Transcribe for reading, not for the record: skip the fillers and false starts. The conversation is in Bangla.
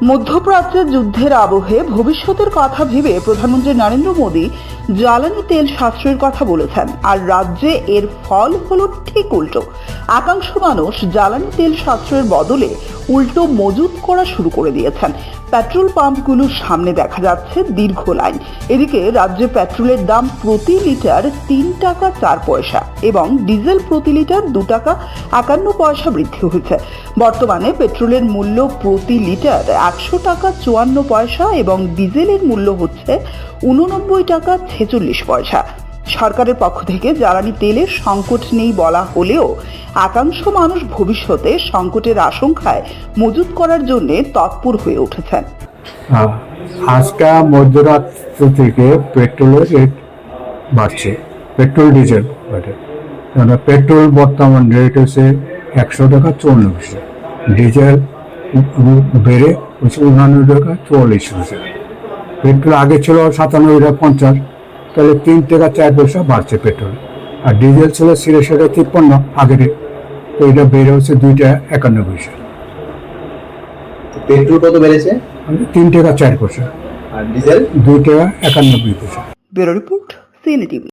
মধ্যপ্রাচ্যের যুদ্ধের আবহে ভবিষ্যতের কথা ভেবে প্রধানমন্ত্রী নরেন্দ্র মোদী জ্বালানি তেল সাশ্রয়ের কথা বলেছেন, আর রাজ্যে এর ফল হলো ঠিক উল্টো। একাংশ মানুষ জ্বালানি তেল সাশ্রয়ের বদলে উল্টো মজুত করা শুরু করে দিয়েছেন। পেট্রোল পাম্পগুলোর সামনে দেখা যাচ্ছে দীর্ঘ লাইন। এদিকে রাজ্যে পেট্রোলের দাম প্রতি লিটার 3 টাকা 4 পয়সা এবং ডিজেল প্রতি লিটার 2 টাকা 51 পয়সা বৃদ্ধি হয়েছে। বর্তমানে পেট্রোলের মূল্য প্রতি লিটার 100 টাকা 54 পয়সা এবং ডিজেলের মূল্য হচ্ছে 89 টাকা 46 পয়সা। সরকারের পক্ষ থেকে জ্বালানি তেলের সংকট নেই বলা হলেও একাংশ মানুষ ভবিষ্যতে সংকটের আশঙ্কায় মজুত করার জন্য তৎপর হয়ে উঠেছেন। আজকে মধ্যরাত্র থেকে পেট্রোলের রেট বাড়ছে, পেট্রোল ডিজেল পেট্রোল বর্তমান রেট হচ্ছে 100 টাকা 54 পয়সা, ডিজেল বেড়ে হচ্ছে 89 টাকা 44 পয়সা। পেট্রোল আগে ছিল 97 টাকা 50, তাহলে 3 টাকা 4 পয়সা বাড়ছে পেট্রোল। আর ডিজেল ছিল 83 টাকা 53 আগের, তো এটা বেড়ে হচ্ছে 2 টাকা 51 পয়সা। পেট্রোল কত বেড়েছে? 3 টাকা 4 পয়সা। আর ডিজেল 2 টাকা 91 পয়সা। Bureau report, CNA TV.